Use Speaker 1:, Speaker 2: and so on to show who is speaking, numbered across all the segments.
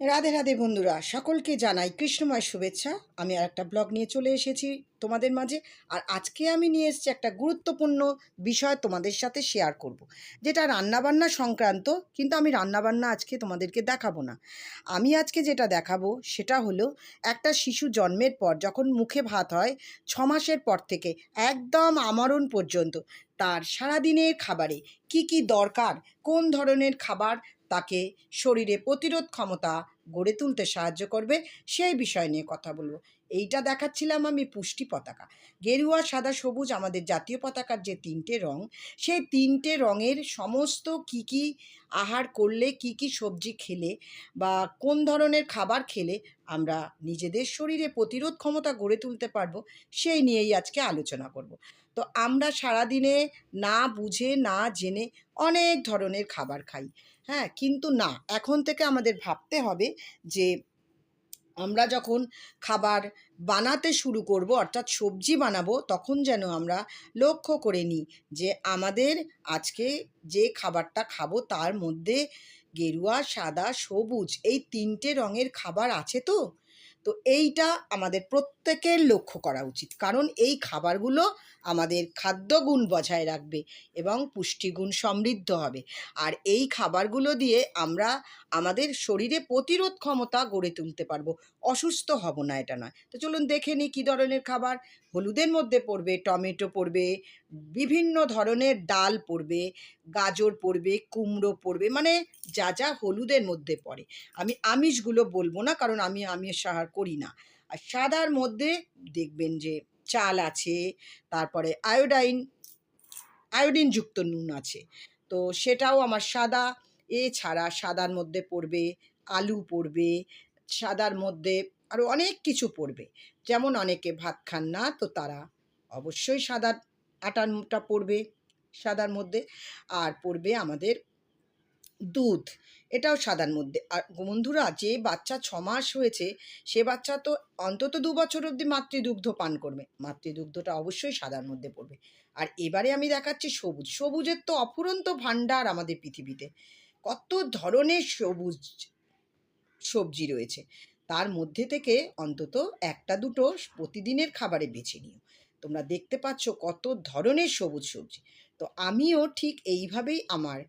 Speaker 1: রাধে রাধে বন্ধুরা, সকলকে জানাই কৃষ্ণময় শুভেচ্ছা। আমি আর একটা ব্লগ নিয়ে চলে এসেছি তোমাদের মাঝে। আর আজকে আমি নিয়ে এসেছি একটা গুরুত্বপূর্ণ বিষয় তোমাদের সাথে শেয়ার করব, যেটা রান্নাবান্না সংক্রান্ত। কিন্তু আমি রান্নাবান্না আজকে তোমাদেরকে দেখাবো না। আমি আজকে যেটা দেখাবো সেটা হলো একটা শিশু জন্মের পর যখন মুখে ভাত হয়, 6 মাসের পর থেকে একদম আমরণ পর্যন্ত তার সারাদিনের খাবারে কি কি দরকার, কোন ধরনের খাবার তাকে শরীরে প্রতিরোধ ক্ষমতা গড়ে তুলতে সাহায্য করবে, সেই বিষয় নিয়ে কথা বলবো। এইটা দেখাচ্ছিলাম আমি পুষ্টি পতাকা। গেরুয়া, সাদা, সবুজ আমাদের জাতীয় পতাকার যে 3টে রং, সেই 3টে রঙের সমস্ত কি কি আহার করলে, কি কি সবজি খেলে বা কোন ধরনের খাবার খেলে আমরা নিজেদের শরীরে প্রতিরোধ ক্ষমতা গড়ে তুলতে পারবো, সেই নিয়েই আজকে আলোচনা করব। তো আমরা সারাদিনে না বুঝে না জেনে অনেক ধরনের খাবার খাই। হ্যাঁ, কিন্তু না, এখন থেকে আমাদের ভাবতে হবে যে আমরা যখন খাবার বানাতে শুরু করব, অর্থাৎ সবজি বানাবো, তখন যেন আমরা লক্ষ্য করে নিই যে আমাদের আজকে যে খাবারটা খাবো তার মধ্যে গেরুয়া, সাদা, সবুজ এই 3টে রঙের খাবার আছে তো। তো এইটা আমাদের প্রত্যেকের লক্ষ্য করা উচিত, কারণ এই খাবারগুলো আমাদের খাদ্যগুণ বজায় রাখবে এবং পুষ্টিগুণ সমৃদ্ধ হবে। আর এই খাবারগুলো দিয়ে আমরা আমাদের শরীরে প্রতিরোধ ক্ষমতা গড়ে তুলতে পারবো, অসুস্থ হব না, এটা নয়। তো চলুন দেখে নিই কী ধরনের খাবার। হলুদের মধ্যে পড়বে টমেটো, পড়বে বিভিন্ন ধরনের ডাল, পড়বে গাজর, পড়বে কুমড়ো, পড়বে মানে যা যা হলুদের মধ্যে পড়ে। আমি আমিষগুলো বলবো না, কারণ আমি আমিষ আহার করি না। আর সাদার মধ্যে দেখবেন যে চাল আছে, তারপরে আয়োডিনযুক্ত নুন আছে, তো সেটাও আমার সাদা। এছাড়া সাদার মধ্যে পড়বে আলু, পড়বে সাদার মধ্যে আরও অনেক কিছু পড়বে। যেমন অনেকে ভাত খান না, তো তারা অবশ্যই সাদা আটাটা পড়বে সাদার মধ্যে। আর পড়বে আমাদের দুধ, এটাও সাদার মধ্যে। আর বন্ধুরা, যে বাচ্চা 6 মাস হয়েছে সে বাচ্চা তো অন্তত 2 বছর অবধি মাতৃদুগ্ধ পান করবে, মাতৃদুগ্ধটা অবশ্যই সাদার মধ্যে পড়বে। আর এবারে আমি দেখাচ্ছি সবুজ। সবুজের তো অফুরন্ত ভাণ্ডার আমাদের পৃথিবীতে, কত ধরনের সবুজ সবজি রয়েছে। তার মধ্যে থেকে অন্তত একটা দুটো প্রতিদিনের খাবারে বেছে নিও। তোমরা দেখতে পাচ্ছ কত ধরনের সবুজ সবজি। তো আমিও ঠিক এইভাবেই আমার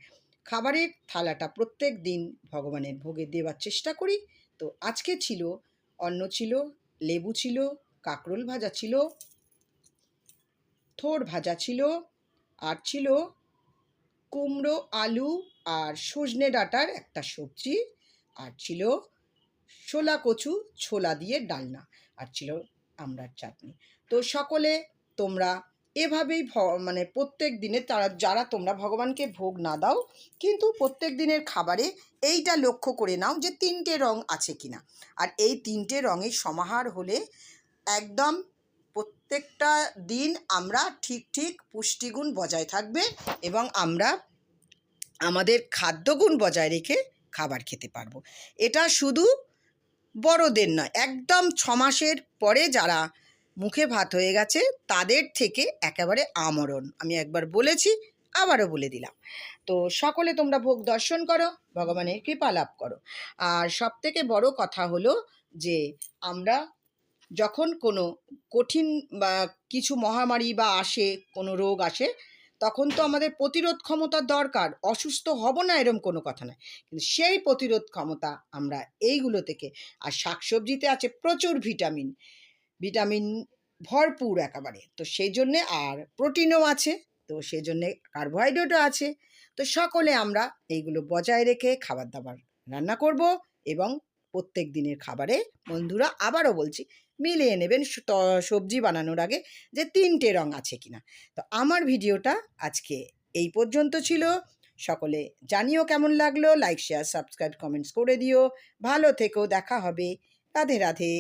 Speaker 1: খাবারের থালাটা প্রত্যেক দিন ভগবানের ভোগে দেওয়ার চেষ্টা করি। তো আজকে ছিল অন্ন, ছিল লেবু, ছিল কাঁকরোল ভাজা, ছিল থোড় ভাজা, ছিল আর ছিল কুমড়ো, আলু আর সজনে ডাঁটার একটা সবজি, আর ছিল ছোলা কচু, ছোলা দিয়ে ডালনা, আর ছিল আমড়ার চাটনি। তো সকলে তোমরা এভাবেই মানে প্রত্যেক দিনে যারা তোমরা ভগবানকে ভোগ না দাও, কিন্তু প্রত্যেক দিনের খাবারে এইটা লক্ষ্য করে নাও যে 3টে রং আছে কিনা। আর এই 3টে রঙের সমাহার হলে একদম প্রত্যেকটা দিন আমরা ঠিক ঠিক পুষ্টিগুণ বজায় থাকবে এবং আমরা আমাদের খাদ্যগুণ বজায় রেখে খাবার খেতে পারবো। এটা শুধু বড়দের নয়, একদম 6 মাসের পরে যারা মুখে ভাত হয়ে গেছে তাদের থেকে একেবারে আমরণ। আমি একবার বলেছি, আবারও বলে দিলাম। তো সকলে তোমরা ভোগ দর্শন করো, ভগবানের কৃপা লাভ করো। আর সবথেকে বড় কথা হলো যে আমরা যখন কোনো কঠিন বা কিছু মহামারী বা আসে, কোনো রোগ আসে, তখন তো আমাদের প্রতিরোধ ক্ষমতার দরকার। অসুস্থ হব না এরম কোনো কথা নয়, কিন্তু সেই প্রতিরোধ ক্ষমতা আমরা এইগুলো থেকে। আর শাকসবজিতে আছে প্রচুর ভিটামিন, ভিটামিন ভরপুর একেবারে, তো সেই জন্যে আর প্রোটিনও আছে, তো সেই জন্যে কার্বোহাইড্রেটও আছে। তো সকলে আমরা এইগুলো বজায় রেখে খাবার দাবার রান্না করব এবং প্রত্যেক দিনের খাবারে বন্ধুরা আবারও বলছি মিলিয়ে নেবেন সবজি বানানোর আগে যে 3টে রং আছে কিনা। তো আমার ভিডিওটা আজকে এই পর্যন্ত ছিল। সকলে জানিও কেমন লাগলো, লাইক শেয়ার সাবস্ক্রাইব কমেন্টস করে দিও। ভালো থেকো, দেখা হবে। রাধে রাধে।